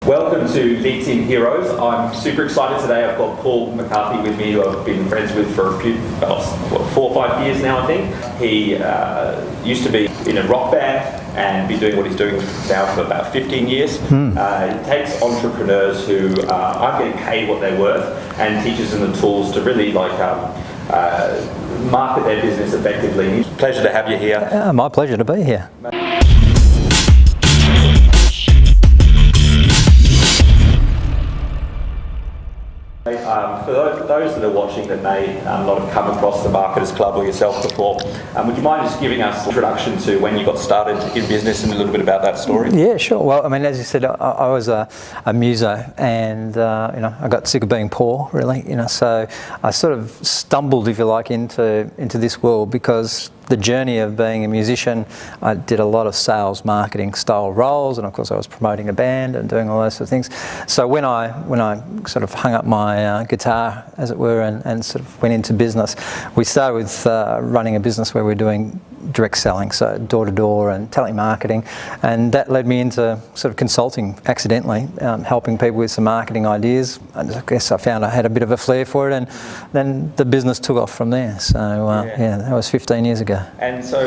Welcome to Bitten Heroes. I'm super excited today. I've got Paul Mccarthy with me, who I've been friends with for 4 or 5 years now, I think. He used to be in a rock band and be doing what he's doing now for about 15 years. He takes entrepreneurs who aren't getting paid what they're worth and teaches them the tools to really market their business effectively. Pleasure to have you here. My pleasure to be here. For those that are watching that may not have come across the Marketers Club or yourself before, would you mind just giving us an introduction to when you got started in business and a little bit about that story? Yeah, sure. Well, I mean, as you said, I was a muso, and I got sick of being poor, really. So I sort of stumbled, if you like, into this world because the journey of being a musician, I did a lot of sales, marketing style roles, and of course I was promoting a band and doing all those sort of things. So when I sort of hung up my guitar, as it were, and sort of went into business, we started with running a business where we're doing direct selling, so door-to-door and telemarketing, and that led me into sort of consulting accidentally, helping people with some marketing ideas. And I guess I found I had a bit of a flair for it, and then the business took off from there. So that was 15 years ago. And so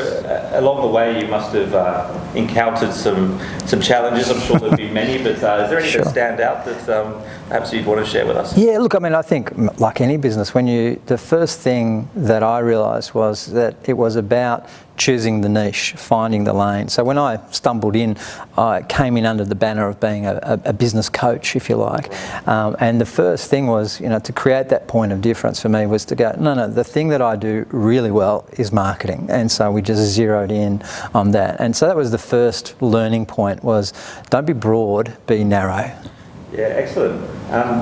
along the way you must have encountered some challenges. I'm sure there'll be many, but is there any that stand out that perhaps you'd want to share with us? Yeah, look, I mean, I think like any business, the first thing that I realised was that it was about choosing the niche, finding the lane. So when I stumbled in, I came in under the banner of being a business coach, if you like. And the first thing was, to create that point of difference for me was to go, no, the thing that I do really well is marketing. And so we just zeroed in on that. And so that was the first learning point, was don't be broad, be narrow. Yeah, excellent.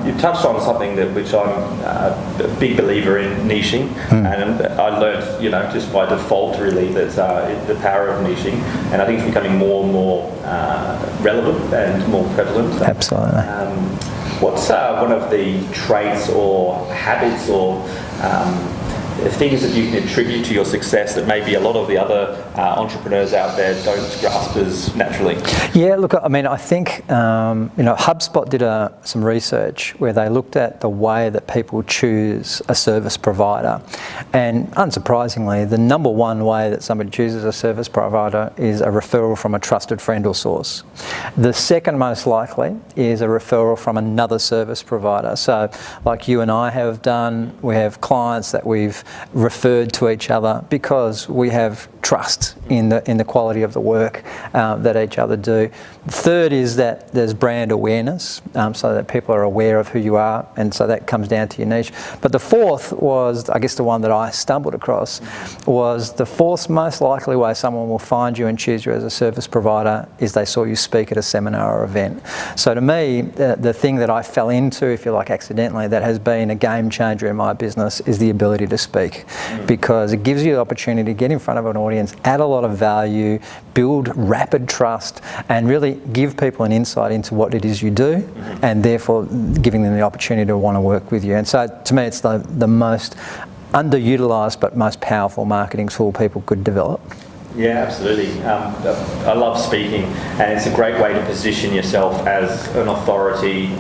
You've touched on something which I'm a big believer in, niching, and I learned, just by default, really, that the power of niching, and I think it's becoming more and more relevant and more prevalent. Absolutely. What's one of the traits or habits or things that you can attribute to your success that maybe a lot of the other entrepreneurs out there don't grasp as naturally? Yeah, look, I mean, I think, HubSpot did some research where they looked at the way that people choose a service provider. And unsurprisingly, the number one way that somebody chooses a service provider is a referral from a trusted friend or source. The second most likely is a referral from another service provider. So like you and I have done, we have clients that we've referred to each other because we have trust in the quality of the work that each other do. The third is that there's brand awareness, so that people are aware of who you are, and so that comes down to your niche. But the fourth was, I guess the one that I stumbled across, was the fourth most likely way someone will find you and choose you as a service provider is they saw you speak at a seminar or event. So to me, the thing that I fell into, if you like, accidentally, that has been a game changer in my business is the ability to speak, because it gives you the opportunity to get in front of an audience, add a lot of value, build rapid trust, and really give people an insight into what it is you do, and therefore giving them the opportunity to want to work with you. And so to me, it's the most underutilised but most powerful marketing tool people could develop. Yeah, absolutely. I love speaking, and it's a great way to position yourself as an authority.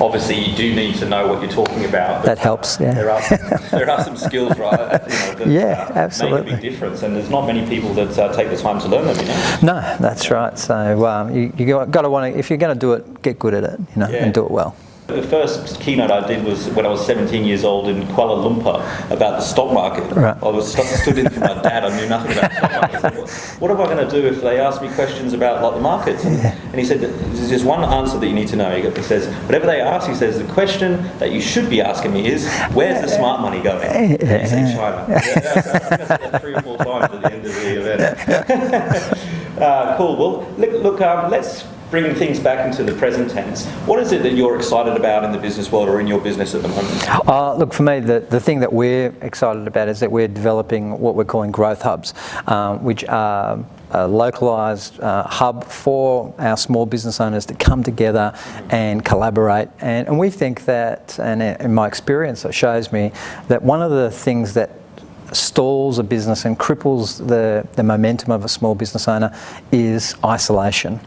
Obviously, you do need to know what you're talking about. That helps, yeah. There are some skills, right, that absolutely make a big difference, and there's not many people that take the time to learn them, No, that's right. So you got to want to, if you're going to do it, get good at it, and do it well. The first keynote I did was when I was 17 years old in Kuala Lumpur about the stock market. Right. I was stood in for my dad. I knew nothing about the stock market. What am I going to do if they ask me questions about the markets? And he said, there's just one answer that you need to know. He says, whatever they ask, he says, the question that you should be asking me is, where's the smart money going? And he said, China. I think I said that 3 or 4 times at the end of the event. Cool. Well, look, let's bring things back into the present tense. What is it that you're excited about in the business world or in your business at the moment? Look, for me, the thing that we're excited about is that we're developing what we're calling growth hubs, which are a localised hub for our small business owners to come together and collaborate. And we think that, and in my experience, it shows me that one of the things that stalls a business and cripples the momentum of a small business owner is isolation.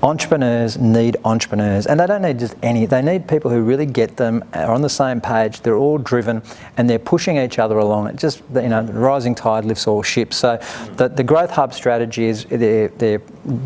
Entrepreneurs need entrepreneurs, and they don't need just any. They need people who really get them, are on the same page, they're all driven, and they're pushing each other along. It just, you know, the rising tide lifts all ships. So the Growth Hub strategy is they're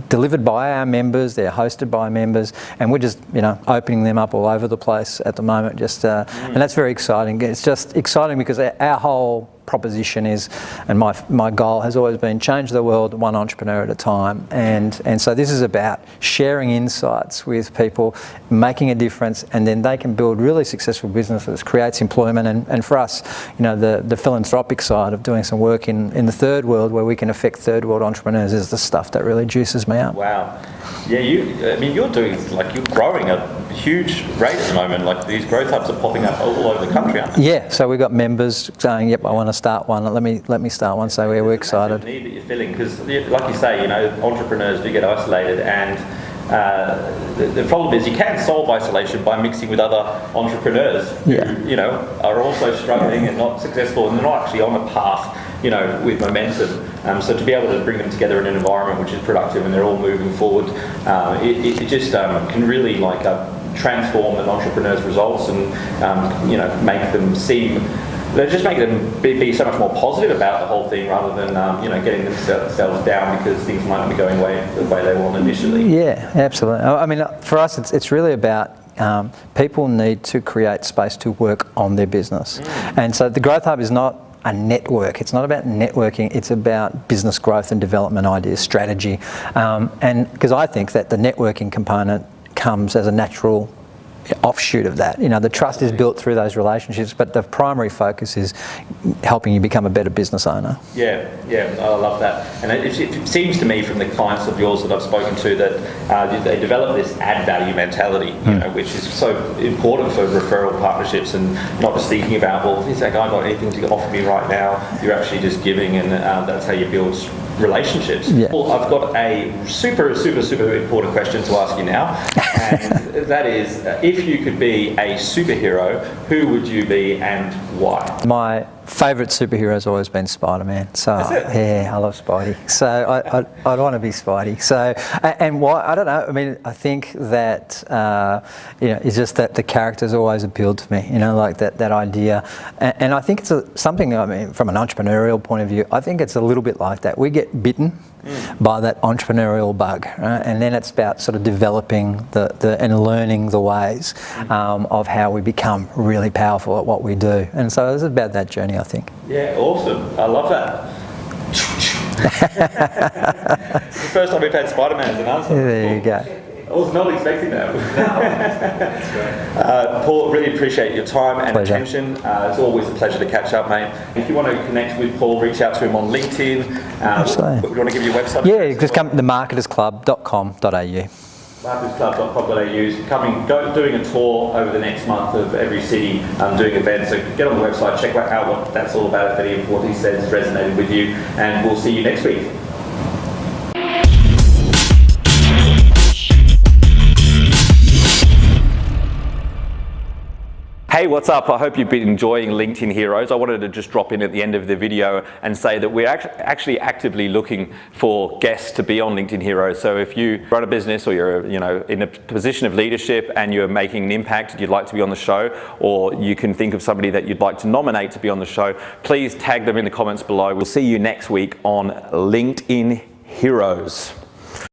delivered by our members, they're hosted by members, and we're just, you know, opening them up all over the place at the moment. Just and that's very exciting. It's just exciting because our whole proposition is, and my goal has always been, change the world one entrepreneur at a time, and so this is about sharing insights with people, making a difference, and then they can build really successful businesses, creates employment, and for us, you know, the philanthropic side of doing some work in the third world where we can affect third world entrepreneurs is the stuff that really juices me up. Wow. Yeah, you're doing, like, you're growing a huge rate at the moment. Like, these growth hubs are popping up all over the country, aren't they? Yeah, so we've got members saying, yep, I want to start one, let me start one, so we're excited. It's a need that you're filling, because like you say, you know, entrepreneurs do get isolated, and the problem is you can solve isolation by mixing with other entrepreneurs who, you know, are also struggling and not successful, and they're not actually on a path, you know, with momentum. So to be able to bring them together in an environment which is productive and they're all moving forward, it just can really, like, transform an entrepreneur's results, and you know, make them seem, they just make them be so much more positive about the whole thing, rather than you know, getting themselves down because things might not be going the way they want initially. Yeah, absolutely. I mean, for us, it's really about people need to create space to work on their business, and so the Growth Hub is not a network. It's not about networking, it's about business growth and development ideas, strategy, and because I think that the networking component comes as a natural offshoot of that. You know, the trust is built through those relationships, but the primary focus is helping you become a better business owner. Yeah, I love that. And it seems to me from the clients of yours that I've spoken to that they develop this add value mentality, you know, which is so important for referral partnerships, and not just thinking about, well, is that guy got anything to offer me right now? You're actually just giving, and that's how you build relationships. Yeah. Well, I've got a super important question to ask you now, and that is, if you could be a superhero, who would you be and why? My favourite superhero has always been Spider-Man. So yeah, I love Spidey. So I'd want to be Spidey. So, and why? I don't know. I mean, I think that you know, it's just that the character's always appealed to me. You know, like that idea, and I think it's something. I mean, from an entrepreneurial point of view, I think it's a little bit like that. We get bitten by that entrepreneurial bug, right? And then it's about sort of developing and learning the ways of how we become really powerful at what we do. And so it's about that journey, I think. Yeah, awesome. I love that. It's the first time we've had Spider-Man as an answer. There you go. I was not expecting that. That's great. Paul, really appreciate your time and attention. It's always a pleasure to catch up, mate. If you want to connect with Paul, reach out to him on LinkedIn. Do you want to give your website? Yeah, just come to themarketersclub.com.au. marketersclub.com.au. Doing a tour over the next month of every city, doing events. So get on the website, check out what that's all about, if any of what he says resonated with you, and we'll see you next week. Hey, what's up? I hope you've been enjoying LinkedIn Heroes. I wanted to just drop in at the end of the video and say that we're actually actively looking for guests to be on LinkedIn Heroes. So if you run a business, or you're, you know, in a position of leadership and you're making an impact, you'd like to be on the show, or you can think of somebody that you'd like to nominate to be on the show, please tag them in the comments below. We'll see you next week on LinkedIn Heroes.